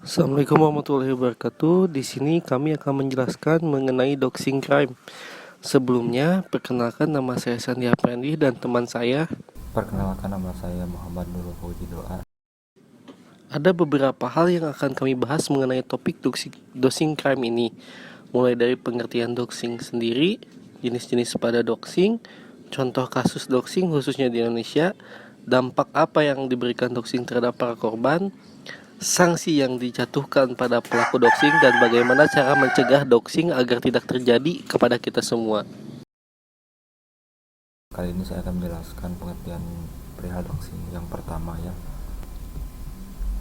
Assalamualaikum warahmatullahi wabarakatuh. Di sini kami akan menjelaskan mengenai doxing crime. Sebelumnya, perkenalkan nama saya Sandi Aprendi dan teman saya. Perkenalkan, nama saya Muhammad Nurul Fauzi Doa. Ada beberapa hal yang akan kami bahas mengenai topik doxing crime ini, mulai dari pengertian doxing sendiri, jenis-jenis pada doxing, contoh kasus doxing khususnya di Indonesia, dampak apa yang diberikan doxing terhadap para korban, sanksi yang dijatuhkan pada pelaku doxing, dan bagaimana cara mencegah doxing agar tidak terjadi kepada kita semua. Kali ini saya akan menjelaskan pengertian perihal doxing. Yang pertama ya,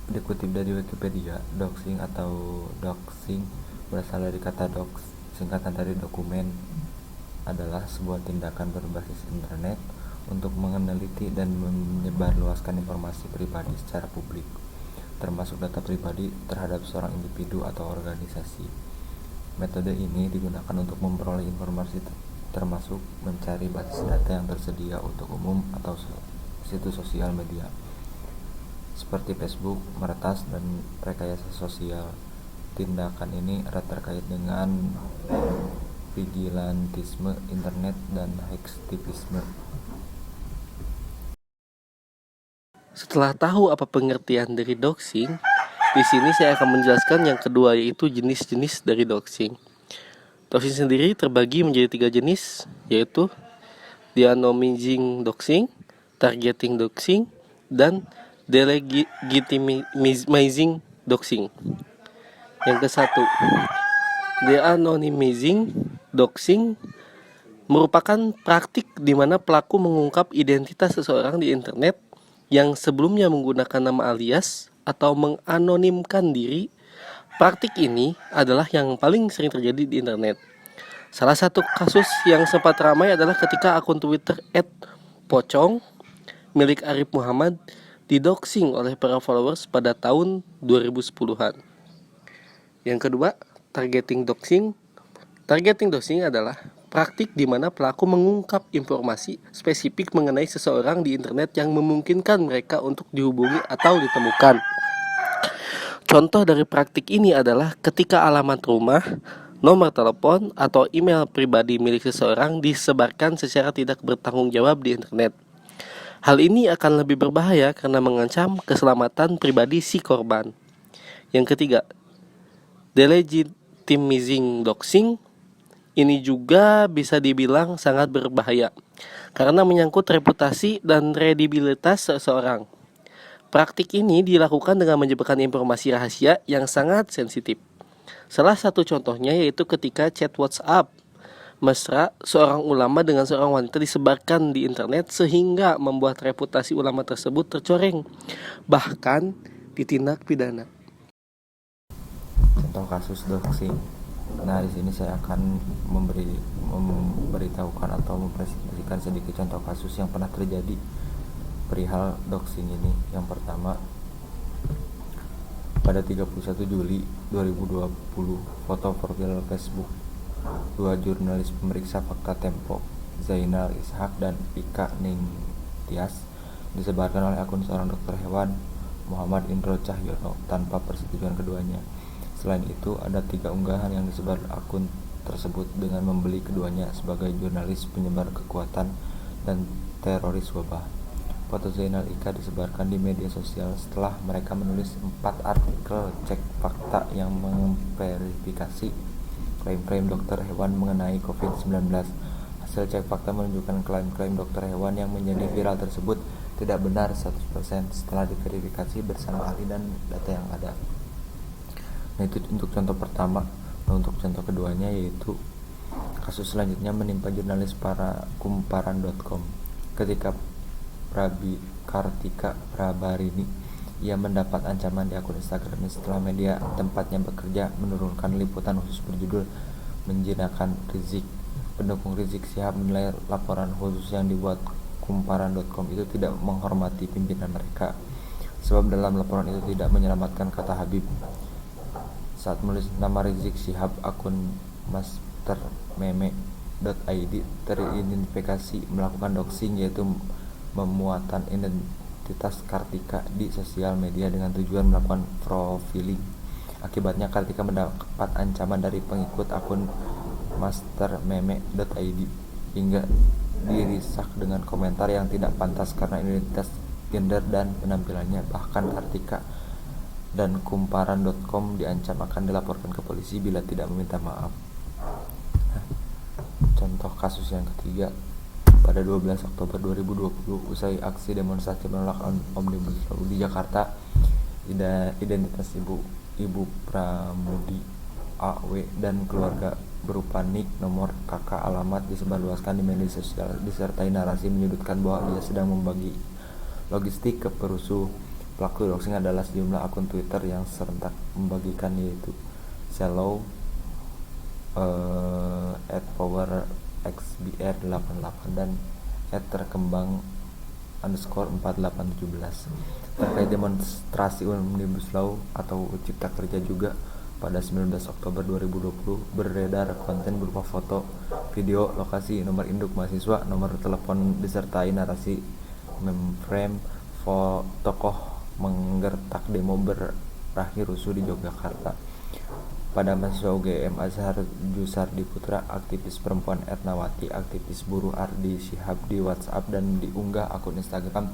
dikutip dari Wikipedia, doxing atau doxing berasal dari kata dox, singkatan dari dokumen, adalah sebuah tindakan berbasis internet untuk meneliti dan menyebarluaskan informasi pribadi secara publik, termasuk data pribadi terhadap seorang individu atau organisasi. Metode ini digunakan untuk memperoleh informasi termasuk mencari basis data yang tersedia untuk umum atau situs sosial media seperti Facebook, meretas, dan rekayasa sosial. Tindakan ini erat terkait dengan vigilantisme internet dan hacktivisme. Setelah tahu apa pengertian dari doxing, di sini saya akan menjelaskan yang kedua, yaitu jenis-jenis dari doxing. Doxing sendiri terbagi menjadi 3 jenis, yaitu de-anonymizing doxing, targeting doxing, dan delegitimizing doxing. Yang ke satu, de-anonymizing doxing merupakan praktik di mana pelaku mengungkap identitas seseorang di internet yang sebelumnya menggunakan nama alias atau menganonimkan diri. Praktik ini adalah yang paling sering terjadi di internet. Salah satu kasus yang sempat ramai adalah ketika akun Twitter @pocong milik Arif Muhammad didoxing oleh para followers pada tahun 2010-an. Yang kedua, targeting doxing. Targeting doxing adalah praktik di mana pelaku mengungkap informasi spesifik mengenai seseorang di internet yang memungkinkan mereka untuk dihubungi atau ditemukan. Contoh dari praktik ini adalah ketika alamat rumah, nomor telepon, atau email pribadi milik seseorang disebarkan secara tidak bertanggung jawab di internet. Hal ini akan lebih berbahaya karena mengancam keselamatan pribadi si korban. Yang ketiga, delegitimizing doxing. Ini juga bisa dibilang sangat berbahaya karena menyangkut reputasi dan kredibilitas seseorang. Praktik ini dilakukan dengan menyebabkan informasi rahasia yang sangat sensitif. Salah satu contohnya yaitu ketika chat WhatsApp mesra seorang ulama dengan seorang wanita disebarkan di internet sehingga membuat reputasi ulama tersebut tercoreng, bahkan ditindak pidana. Contoh kasus doxing. Nah, di sini saya akan memberitahukan atau mempresentasikan sedikit contoh kasus yang pernah terjadi perihal doxing ini. Yang pertama, pada 31 Juli 2020, foto profil Facebook dua jurnalis pemeriksa fakta Tempo, Zainal Ishak dan Ika Ningtyas, disebarkan oleh akun seorang dokter hewan, Muhammad Indro Cahyono, tanpa persetujuan keduanya. Selain itu, ada 3 unggahan yang disebar akun tersebut dengan membeli keduanya sebagai jurnalis penyebar kekuatan dan teroris wabah. Foto Zainal Ika disebarkan di media sosial setelah mereka menulis 4 artikel cek fakta yang memverifikasi klaim-klaim dokter hewan mengenai COVID-19. Hasil cek fakta menunjukkan klaim-klaim dokter hewan yang menjadi viral tersebut tidak benar 100% setelah diverifikasi bersama ahli dan data yang ada. Nah, itu untuk contoh pertama. Nah, untuk contoh keduanya yaitu kasus selanjutnya menimpa jurnalis para kumparan.com ketika Prabi Kartika Prabarini. Ia mendapat ancaman di akun Instagramnya setelah media tempatnya bekerja menurunkan liputan khusus berjudul menjinakkan Rizik. Pendukung Rizik Syihab menilai laporan khusus yang dibuat kumparan.com itu tidak menghormati pimpinan mereka, sebab dalam laporan itu tidak menyelamatkan kata Habib. Saat menulis nama Rizik Syihab, akun mastermeme.id teridentifikasi melakukan doxing, yaitu memuatan identitas Kartika di sosial media dengan tujuan melakukan profiling. Akibatnya Kartika mendapat ancaman dari pengikut akun mastermeme.id hingga dirisak dengan komentar yang tidak pantas karena identitas, gender, dan penampilannya. Bahkan Kartika dan kumparan.com diancam akan dilaporkan ke polisi bila tidak meminta maaf. Nah, contoh kasus yang ketiga, pada 12 Oktober 2020, usai aksi demonstrasi menolak Omnibus Law di Jakarta, identitas Ibu Pramudi AW dan keluarga berupa nik, nomor KK, alamat disebarluaskan di media sosial disertai narasi menyudutkan bahwa ia sedang membagi logistik ke perusuh. Pelaku doxing adalah sejumlah akun Twitter yang serentak membagikan, yaitu Shallow, @powerxbr88 dan @terkembang_4817 terkait demonstrasi Omnibus Law atau Cipta Kerja. Juga pada 19 Oktober 2020 beredar konten berupa foto, video, lokasi, nomor induk mahasiswa, nomor telepon disertai narasi memframe tokoh menggertak demo berakhir rusuh di Yogyakarta. Pada mahasiswa UGM Azhar Jusardi Putra, aktivis perempuan Etnawati, aktivis buruh Ardi Shihab di WhatsApp dan diunggah akun Instagram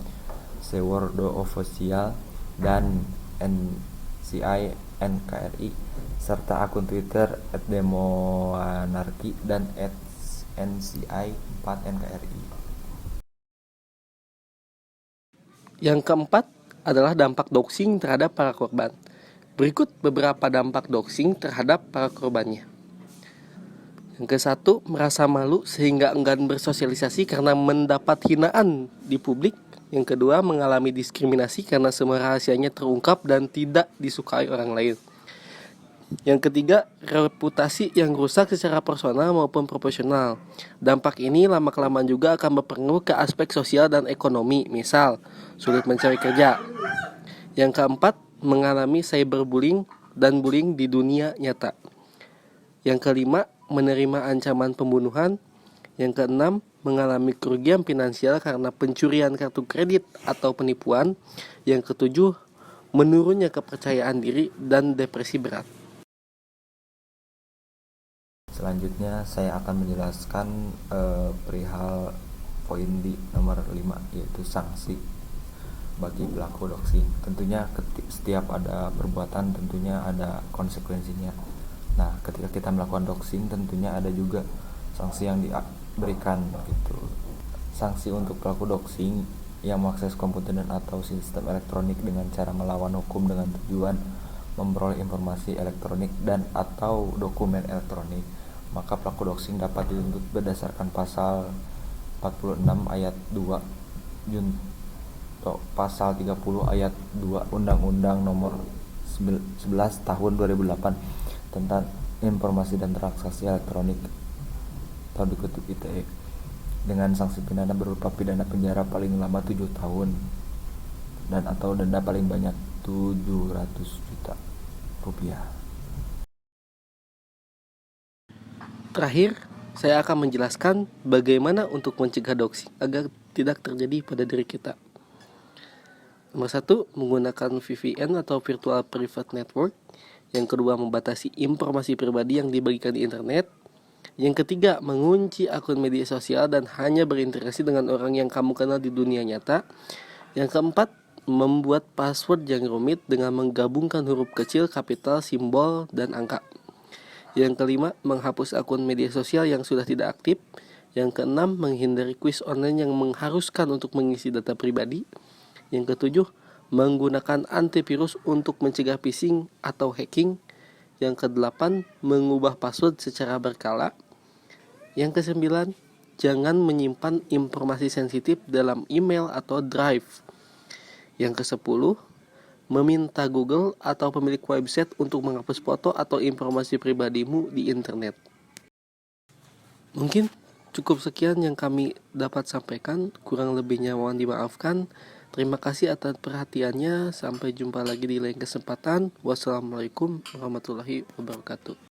Sewordo Official dan NCI NKRI serta akun Twitter @demoanarki dan @NCI4NKRI. Yang keempat adalah dampak doxing terhadap para korban. Berikut beberapa dampak doxing terhadap para korbannya. Yang ke-1, merasa malu sehingga enggan bersosialisasi karena mendapat hinaan di publik. Yang kedua, mengalami diskriminasi karena semua rahasianya terungkap dan tidak disukai orang lain. Yang ketiga, reputasi yang rusak secara personal maupun profesional. Dampak ini lama-kelamaan juga akan berpengaruh ke aspek sosial dan ekonomi, misal sulit mencari kerja. Yang keempat, mengalami cyberbullying dan bullying di dunia nyata. Yang kelima, menerima ancaman pembunuhan. Yang keenam, mengalami kerugian finansial karena pencurian kartu kredit atau penipuan. Yang ketujuh, menurunnya kepercayaan diri dan depresi berat. Selanjutnya saya akan menjelaskan perihal poin di nomor 5, yaitu sanksi bagi pelaku doxing. Tentunya setiap ada perbuatan tentunya ada konsekuensinya. Nah, ketika kita melakukan doxing tentunya ada juga sanksi yang diberikan gitu. Sanksi untuk pelaku doxing yang mengakses komputer dan atau sistem elektronik dengan cara melawan hukum dengan tujuan memperoleh informasi elektronik dan atau dokumen elektronik, maka pelaku doxing dapat dituntut berdasarkan pasal 46 ayat 2 junto pasal 30 ayat 2 Undang-Undang nomor 11 tahun 2008 tentang informasi dan transaksi elektronik atau dikutip ITE, dengan sanksi pidana berupa pidana penjara paling lama 7 tahun dan atau denda paling banyak 700 juta rupiah. Terakhir, saya akan menjelaskan bagaimana untuk mencegah doxing agar tidak terjadi pada diri kita. Nomor 1, menggunakan VPN atau Virtual Private Network. Yang kedua, membatasi informasi pribadi yang dibagikan di internet. Yang ketiga, mengunci akun media sosial dan hanya berinteraksi dengan orang yang kamu kenal di dunia nyata. Yang keempat, membuat password yang rumit dengan menggabungkan huruf kecil, kapital, simbol, dan angka. Yang kelima, menghapus akun media sosial yang sudah tidak aktif. Yang keenam, menghindari kuis online yang mengharuskan untuk mengisi data pribadi. Yang ketujuh, menggunakan antivirus untuk mencegah phishing atau hacking. Yang kedelapan, mengubah password secara berkala. Yang kesembilan, jangan menyimpan informasi sensitif dalam email atau drive. Yang kesepuluh, meminta Google atau pemilik website untuk menghapus foto atau informasi pribadimu di internet. Mungkin cukup sekian yang kami dapat sampaikan, kurang lebihnya mohon dimaafkan. Terima kasih atas perhatiannya, sampai jumpa lagi di lain kesempatan. Wassalamualaikum warahmatullahi wabarakatuh.